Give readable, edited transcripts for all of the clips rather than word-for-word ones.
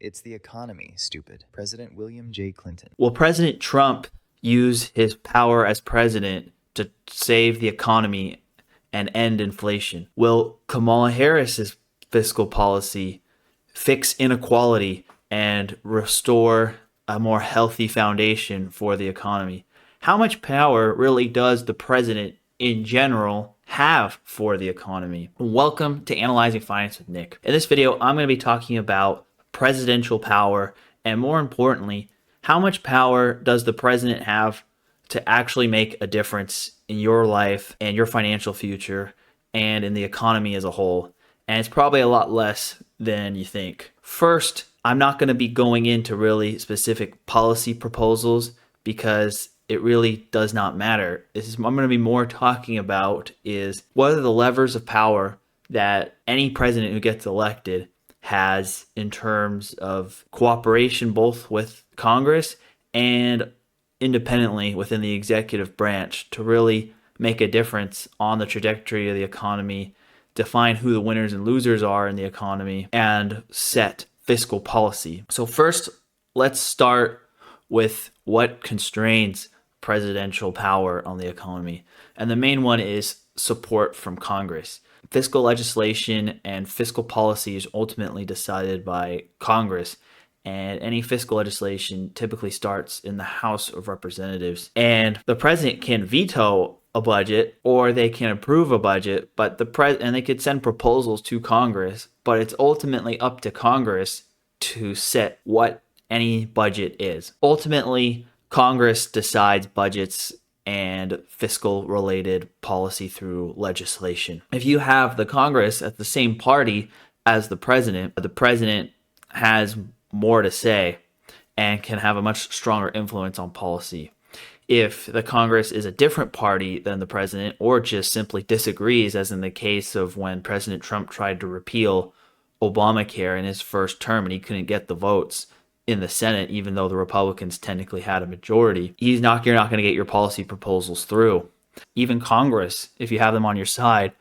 It's the economy, stupid. President William J. Clinton. Will President Trump use his power as president to save the economy and end inflation? Will Kamala Harris's fiscal policy fix inequality and restore a more healthy foundation for the economy? How much power really does the president in general have for the economy? Welcome to Analyzing Finance with Nick. In this video, I'm going to be talking about presidential power, and more importantly, how much power does the president have to actually make a difference in your life and your financial future and in the economy as a whole. And it's probably a lot less than you think. First, I'm not going to be going into really specific policy proposals because it really does not matter. I'm going to be more talking about is what are the levers of power that any president who gets elected has in terms of cooperation both with Congress and independently within the executive branch to really make a difference on the trajectory of the economy, define who the winners and losers are in the economy, and set fiscal policy. So first, let's start with what constrains presidential power on the economy. And the main one is support from Congress. Fiscal legislation and fiscal policy is ultimately decided by Congress, and any fiscal legislation typically starts in the House of Representatives. And the president can veto a budget or they can approve a budget, but and they could send proposals to Congress, but it's ultimately up to Congress to set what any budget is. Ultimately, Congress decides budgets and fiscal related policy through legislation. If you have the Congress at the same party as the president has more to say and can have a much stronger influence on policy. If the Congress is a different party than the president or just simply disagrees, as in the case of when President Trump tried to repeal Obamacare in his first term and he couldn't get the votes in the Senate, even though the Republicans technically had a majority, you're not going to get your policy proposals through. Even Congress, if you have them on your side,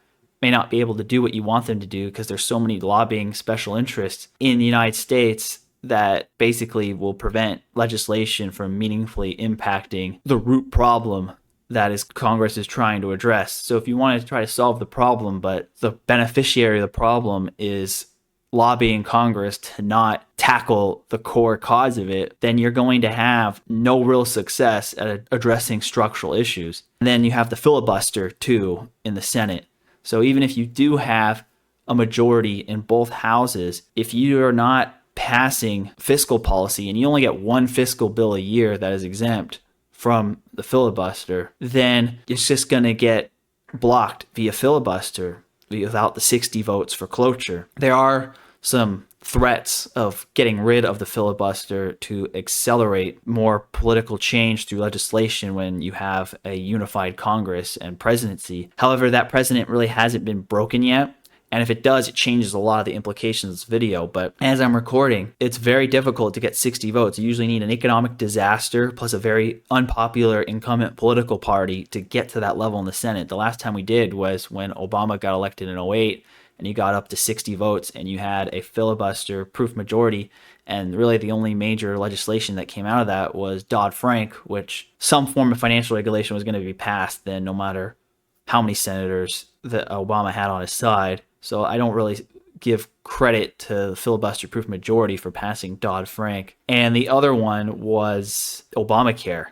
may not be able to do what you want them to do because there's so many lobbying special interests in the United States that basically will prevent legislation from meaningfully impacting the root problem that is Congress is trying to address. So if you want to try to solve the problem, but the beneficiary of the problem is lobbying Congress to not tackle the core cause of it, then you're going to have no real success at addressing structural issues. And then you have the filibuster too in the Senate. So even if you do have a majority in both houses, if you are not passing fiscal policy and you only get one fiscal bill a year that is exempt from the filibuster, then it's just going to get blocked via filibuster without the 60 votes for cloture. There are some threats of getting rid of the filibuster to accelerate more political change through legislation when you have a unified Congress and presidency. However, that precedent really hasn't been broken yet. And if it does, it changes a lot of the implications of this video. But as I'm recording, it's very difficult to get 60 votes. You usually need an economic disaster plus a very unpopular incumbent political party to get to that level in the Senate. The last time we did was when Obama got elected in 2008 and he got up to 60 votes and you had a filibuster proof majority. And really the only major legislation that came out of that was Dodd-Frank, which some form of financial regulation was going to be passed then no matter how many senators that Obama had on his side. So I don't really give credit to the filibuster proof majority for passing Dodd-Frank. And the other one was Obamacare.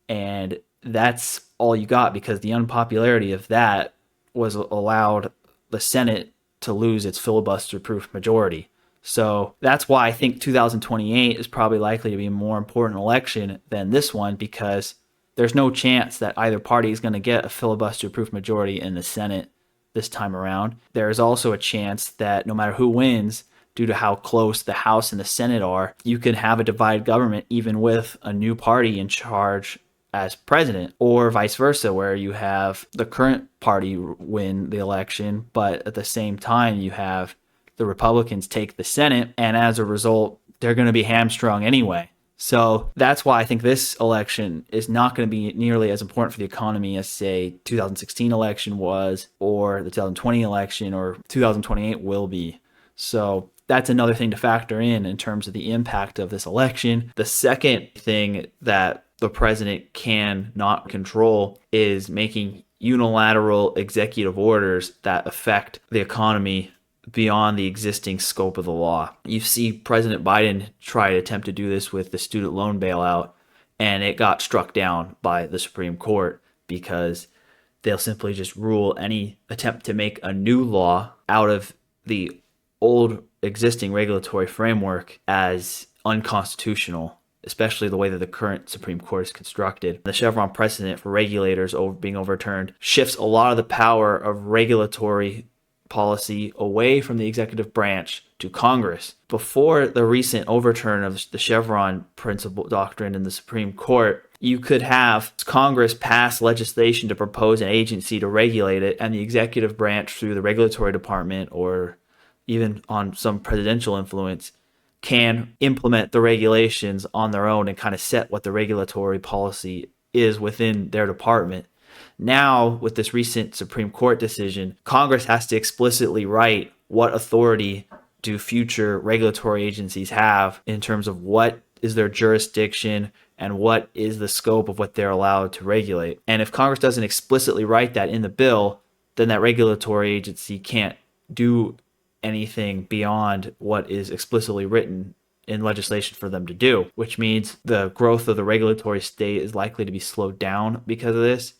And that's all you got because the unpopularity of that was allowed the Senate to lose its filibuster proof majority. So that's why I think 2028 is probably likely to be a more important election than this one because there's no chance that either party is going to get a filibuster proof majority in the Senate this time around. There is also a chance that no matter who wins, due to how close the House and the Senate are, you could have a divided government even with a new party in charge as president, or vice versa, where you have the current party win the election, but at the same time you have the Republicans take the Senate, and as a result, they're going to be hamstrung anyway. So that's why I think this election is not going to be nearly as important for the economy as, say, 2016 election was, or the 2020 election, or 2028 will be. So that's another thing to factor in terms of the impact of this election. The second thing that the president can not control is making unilateral executive orders that affect the economy beyond the existing scope of the law. You see President Biden try to attempt to do this with the student loan bailout, and it got struck down by the Supreme Court because they'll simply just rule any attempt to make a new law out of the old existing regulatory framework as unconstitutional, especially the way that the current Supreme Court is constructed. The Chevron precedent for regulators being overturned shifts a lot of the power of regulatory policy away from the executive branch to Congress. Before the recent overturn of the Chevron principle doctrine in the Supreme Court, you could have Congress pass legislation to propose an agency to regulate it, and the executive branch through the regulatory department or even on some presidential influence can implement the regulations on their own and kind of set what the regulatory policy is within their department. Now, with this recent Supreme Court decision, Congress has to explicitly write what authority do future regulatory agencies have in terms of what is their jurisdiction and what is the scope of what they're allowed to regulate. And if Congress doesn't explicitly write that in the bill, then that regulatory agency can't do anything beyond what is explicitly written in legislation for them to do, which means the growth of the regulatory state is likely to be slowed down because of this,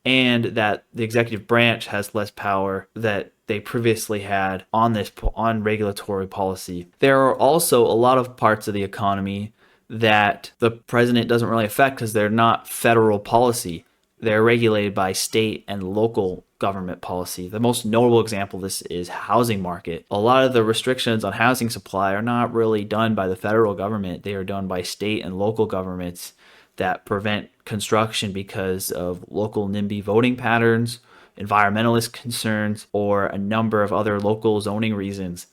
and that the executive branch has less power that they previously had on regulatory policy. There are also a lot of parts of the economy that the president doesn't really affect because they're not federal policy. They're regulated by state and local government policy. The most notable example of this is housing market. A lot of the restrictions on housing supply are not really done by the federal government. They are done by state and local governments that prevent construction because of local NIMBY voting patterns, environmentalist concerns, or a number of other local zoning reasons.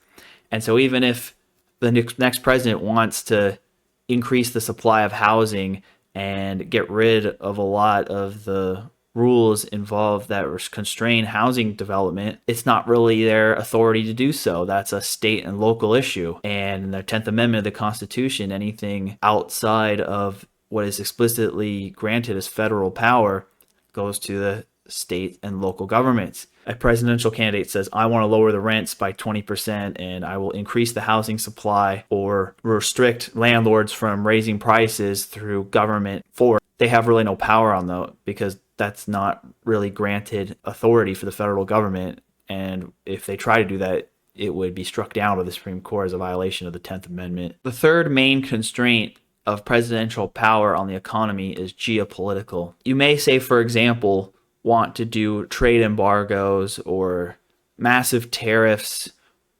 And so even if the next president wants to increase the supply of housing and get rid of a lot of the rules involved that constrain housing development, it's not really their authority to do so. That's a state and local issue. And in the 10th Amendment of the Constitution, anything outside of what is explicitly granted as federal power goes to the state and local governments. A presidential candidate says, I want to lower the rents by 20% and I will increase the housing supply or restrict landlords from raising prices through government force. They have really no power on that because that's not really granted authority for the federal government. And if they try to do that, it would be struck down by the Supreme Court as a violation of the 10th Amendment. The third main constraint of presidential power on the economy is geopolitical. You may say, for example, want to do trade embargoes or massive tariffs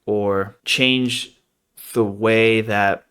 or change the way that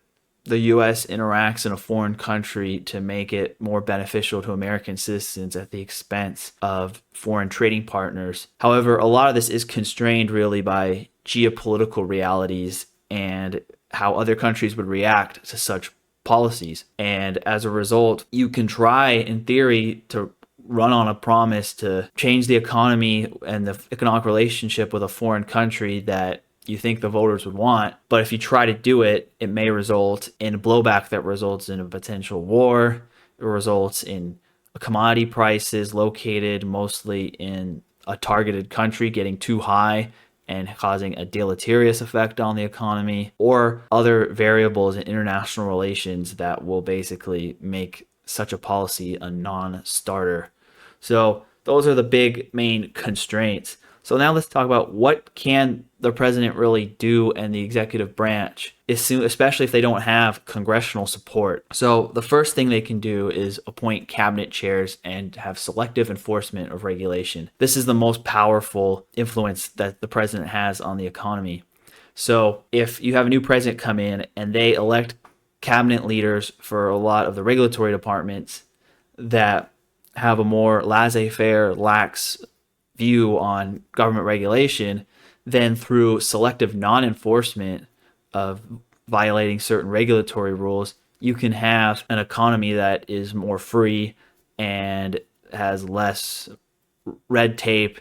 the U.S. interacts in a foreign country to make it more beneficial to American citizens at the expense of foreign trading partners. However, a lot of this is constrained really by geopolitical realities and how other countries would react to such policies. And as a result, you can try, in theory, to run on a promise to change the economy and the economic relationship with a foreign country that you think the voters would want. But if you try to do it, it may result in blowback that results in a potential war. It results in commodity prices located mostly in a targeted country getting too high and causing a deleterious effect on the economy, or other variables in international relations that will basically make such a policy a non-starter. So those are the big main constraints. So now let's talk about what can the president really do and the executive branch, especially if they don't have congressional support. So the first thing they can do is appoint cabinet chairs and have selective enforcement of regulation. This is the most powerful influence that the president has on the economy. So if you have a new president come in and they elect cabinet leaders for a lot of the regulatory departments that have a more laissez-faire, lax view on government regulation, then through selective non-enforcement of violating certain regulatory rules, you can have an economy that is more free and has less red tape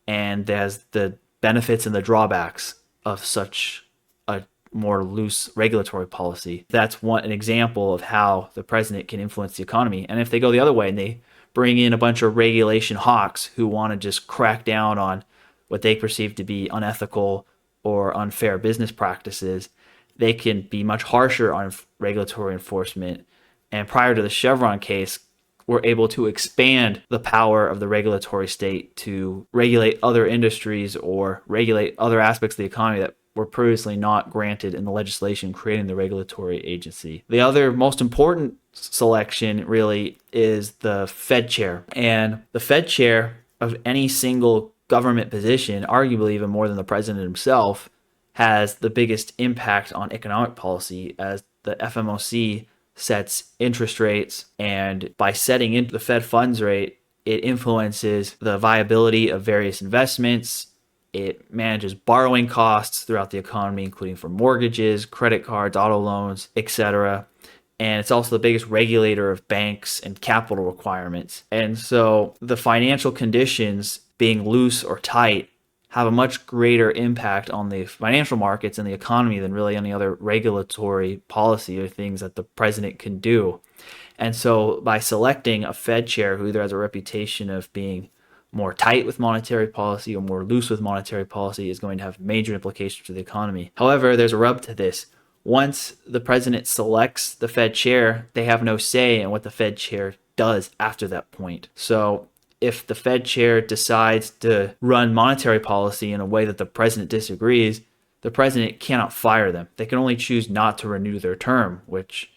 and has the benefits and the drawbacks of such a more loose regulatory policy. That's an example of how the president can influence the economy. And if they go the other way and they bring in a bunch of regulation hawks who want to just crack down on what they perceive to be unethical or unfair business practices, they can be much harsher on regulatory enforcement. And prior to the Chevron case, we're able to expand the power of the regulatory state to regulate other industries or regulate other aspects of the economy that were previously not granted in the legislation creating the regulatory agency. The other most important selection really is the Fed chair. And the Fed chair of any single government position, arguably even more than the president himself, has the biggest impact on economic policy, as the FMOC sets interest rates, and by setting into the Fed funds rate, it influences the viability of various investments. It manages borrowing costs throughout the economy, including for mortgages, credit cards, auto loans, etc. And it's also the biggest regulator of banks and capital requirements. And so the financial conditions being loose or tight have a much greater impact on the financial markets and the economy than really any other regulatory policy or things that the president can do. And so by selecting a Fed chair who either has a reputation of being more tight with monetary policy or more loose with monetary policy is going to have major implications for the economy. However, there's a rub to this. Once the president selects the Fed chair, they have no say in what the Fed chair does after that point. So if the Fed chair decides to run monetary policy in a way that the president disagrees, the president cannot fire them. They can only choose not to renew their term, which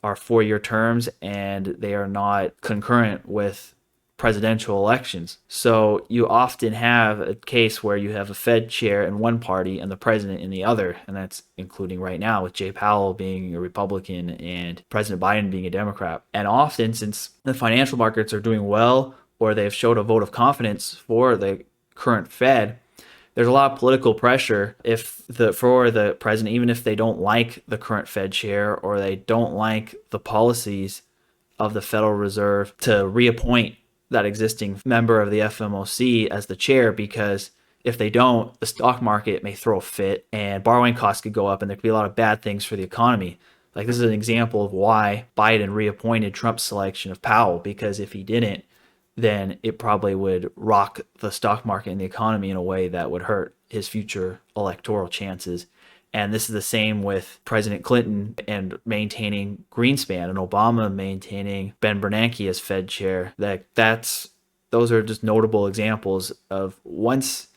are 4-year terms, and they are not concurrent with presidential elections. So you often have a case where you have a Fed chair in one party and the president in the other, and that's including right now with Jay Powell being a Republican and President Biden being a Democrat. And often, since the financial markets are doing well, or they've showed a vote of confidence for the current Fed, there's a lot of political pressure for the president, even if they don't like the current Fed chair or they don't like the policies of the Federal Reserve, to reappoint that existing member of the FMOC as the chair, because if they don't, the stock market may throw a fit and borrowing costs could go up and there could be a lot of bad things for the economy. Like, this is an example of why Biden reappointed Trump's selection of Powell, because if he didn't, then it probably would rock the stock market and the economy in a way that would hurt his future electoral chances. And this is the same with President Clinton and maintaining Greenspan, and Obama maintaining Ben Bernanke as Fed chair. Those are just notable examples of, once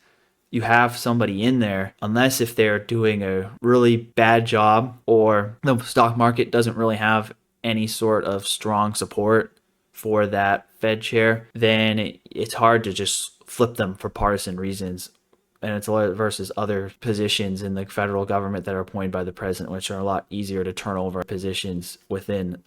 you have somebody in there, unless if they're doing a really bad job or the stock market doesn't really have any sort of strong support for that Fed chair, then it's hard to just flip them for partisan reasons. And it's versus other positions in the federal government that are appointed by the president, which are a lot easier to turn over positions within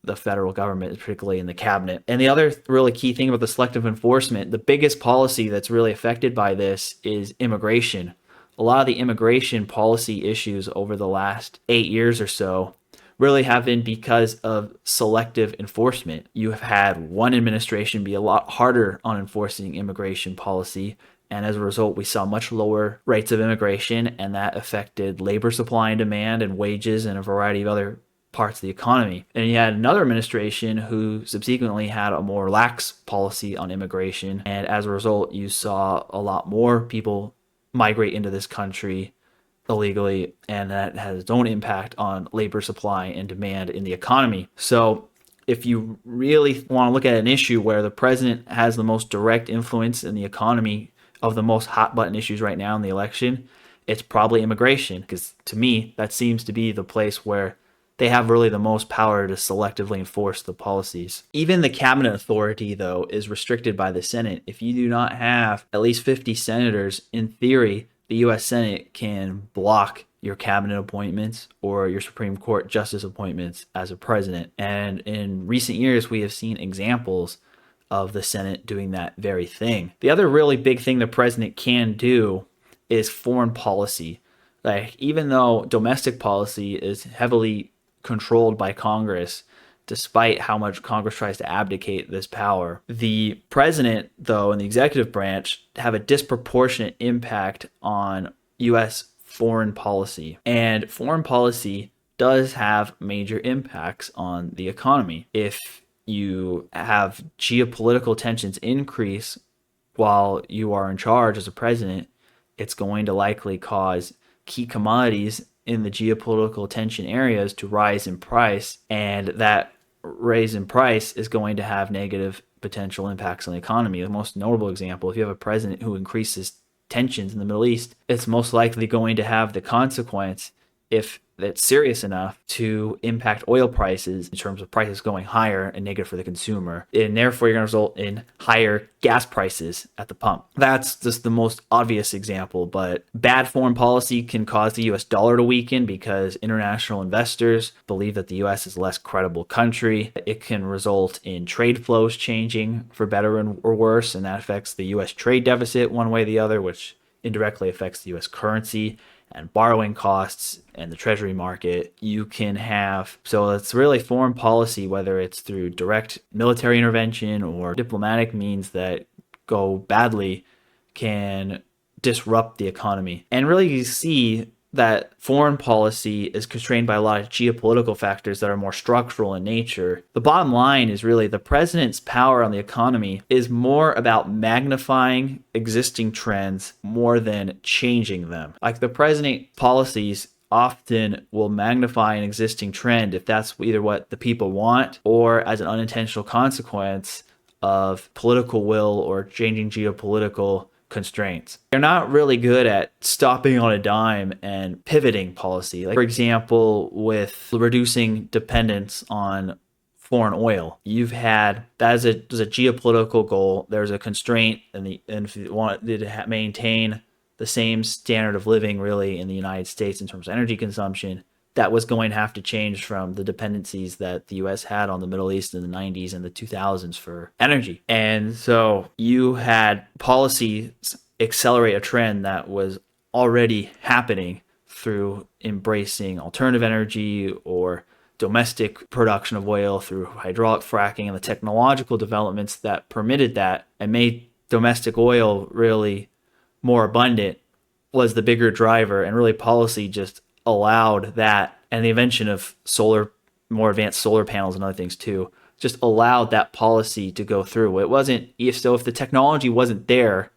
the federal government, particularly in the cabinet. And the other really key thing about the selective enforcement, the biggest policy that's really affected by this is immigration. A lot of the immigration policy issues over the last 8 years or so really have been because of selective enforcement. You have had one administration be a lot harder on enforcing immigration policy, and as a result, we saw much lower rates of immigration, and that affected labor supply and demand and wages and a variety of other parts of the economy. And you had another administration who subsequently had a more lax policy on immigration, and as a result, you saw a lot more people migrate into this country illegally, and that has its own impact on labor supply and demand in the economy. So if you really want to look at an issue where the president has the most direct influence in the economy of the most hot button issues right now in the election, it's probably immigration, because to me, that seems to be the place where they have really the most power to selectively enforce the policies. Even the cabinet authority, though, is restricted by the Senate. If you do not have at least 50 senators, in theory, the U.S. Senate can block your cabinet appointments or your Supreme Court justice appointments as a president. And in recent years, we have seen examples of the Senate doing that very thing. The other really big thing the president can do is foreign policy. Like, even though domestic policy is heavily controlled by Congress, despite how much Congress tries to abdicate this power, the president, though, and the executive branch have a disproportionate impact on U.S. foreign policy. And foreign policy does have major impacts on the economy. If you have geopolitical tensions increase while you are in charge as a president, it's going to likely cause key commodities in the geopolitical tension areas to rise in price, and that raise in price is going to have negative potential impacts on the economy. The most notable example, if you have a president who increases tensions in the Middle East, it's most likely going to have the consequence, if that's serious enough, to impact oil prices in terms of prices going higher and negative for the consumer. And therefore, you're going to result in higher gas prices at the pump. That's just the most obvious example, but bad foreign policy can cause the US dollar to weaken because international investors believe that the US is a less credible country. It can result in trade flows changing for better or worse, and that affects the US trade deficit one way or the other, which indirectly affects the US currency and borrowing costs and the treasury market. You can have, so it's really foreign policy, whether it's through direct military intervention or diplomatic means that go badly, can disrupt the economy. And really you see that foreign policy is constrained by a lot of geopolitical factors that are more structural in nature. The bottom line is really the president's power on the economy is more about magnifying existing trends more than changing them. Like the president policies often will magnify an existing trend if that's either what the people want or as an unintentional consequence of political will or changing geopolitical constraints. They're not really good at stopping on a dime and pivoting policy. Like, for example, with reducing dependence on foreign oil, you've had that as a geopolitical goal. There's a constraint, and if you want to maintain the same standard of living really in the United States in terms of energy consumption, that was going to have to change from the dependencies that the US had on the Middle East in the 90s and the 2000s for energy. And so you had policies accelerate a trend that was already happening through embracing alternative energy or domestic production of oil through hydraulic fracking, and the technological developments that permitted that and made domestic oil really more abundant was the bigger driver. And really policy just allowed that, and the invention of more advanced solar panels and other things too, just allowed that policy to go through. It wasn't, if the technology wasn't there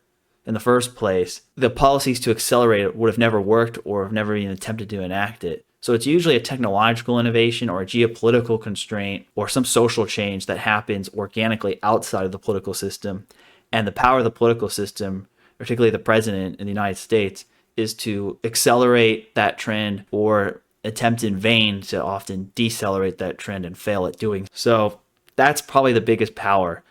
in the first place, the policies to accelerate it would have never worked or have never even attempted to enact it. So it's usually a technological innovation or a geopolitical constraint or some social change that happens organically outside of the political system. And the power of the political system, particularly the president in the United States, is to accelerate that trend or attempt in vain to often decelerate that trend and fail at doing so. That's probably the biggest power.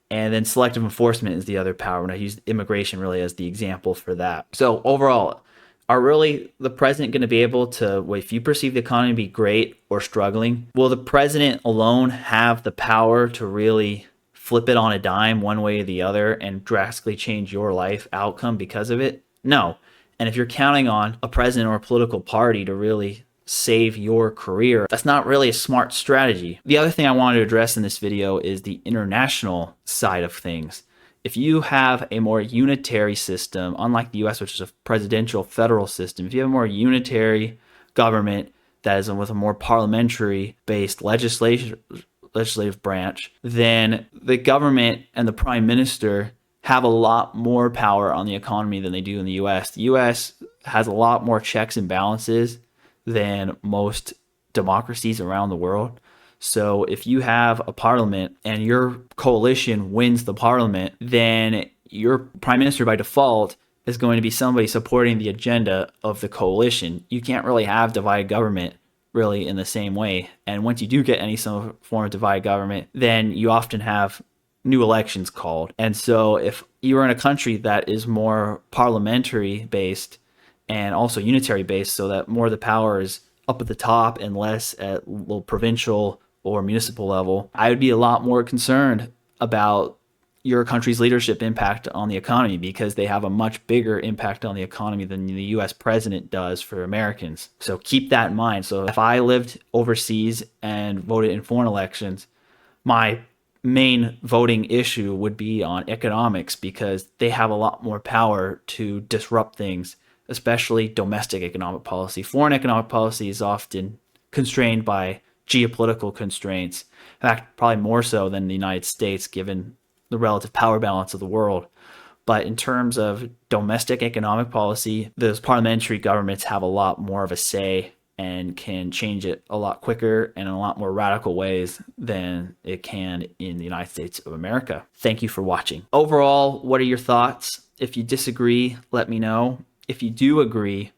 And then selective enforcement is the other power. And I use immigration really as the example for that. So overall, are really the president going to be able to, if you perceive the economy to be great or struggling, will the president alone have the power to really flip it on a dime one way or the other and drastically change your life outcome because of it? No. And if you're counting on a president or a political party to really save your career, that's not really a smart strategy. The other thing I wanted to address in this video is the international side of things. If you have a more unitary system, unlike the US, which is a presidential federal system, if you have a more unitary government that is with a more parliamentary based legislative branch, then the government and the prime minister have a lot more power on the economy than they do in the US. The US has a lot more checks and balances than most democracies around the world. So if you have a parliament and your coalition wins the parliament, then your prime minister by default is going to be somebody supporting the agenda of the coalition. You can't really have divided government really in the same way. And once you do get any some form of divided government, then you often have new elections called. And so if you're in a country that is more parliamentary based and also unitary based, so that more of the power is up at the top and less at little provincial or municipal level, I would be a lot more concerned about your country's leadership impact on the economy, because they have a much bigger impact on the economy than the US president does for Americans. So keep that in mind. So if I lived overseas and voted in foreign elections, my main voting issue would be on economics, because they have a lot more power to disrupt things especially domestic economic policy. Foreign economic policy is often constrained by geopolitical constraints. In fact, probably more so than the United States, given the relative power balance of the world. But in terms of domestic economic policy, those parliamentary governments have a lot more of a say and can change it a lot quicker and in a lot more radical ways than it can in the United States of America. Thank you for watching. Overall, what are your thoughts? If you disagree, let me know. If you do agree,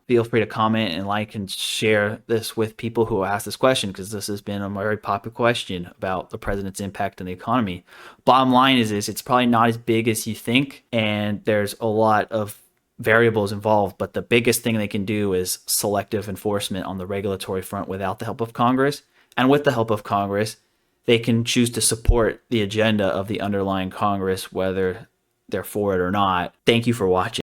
feel free to comment and like and share this with people who ask this question, because this has been a very popular question about the president's impact on the economy. Bottom line is it's probably not as big as you think, and there's a lot of variables involved, but the biggest thing they can do is selective enforcement on the regulatory front without the help of Congress. And with the help of Congress, they can choose to support the agenda of the underlying Congress, whether they're for it or not. Thank you for watching.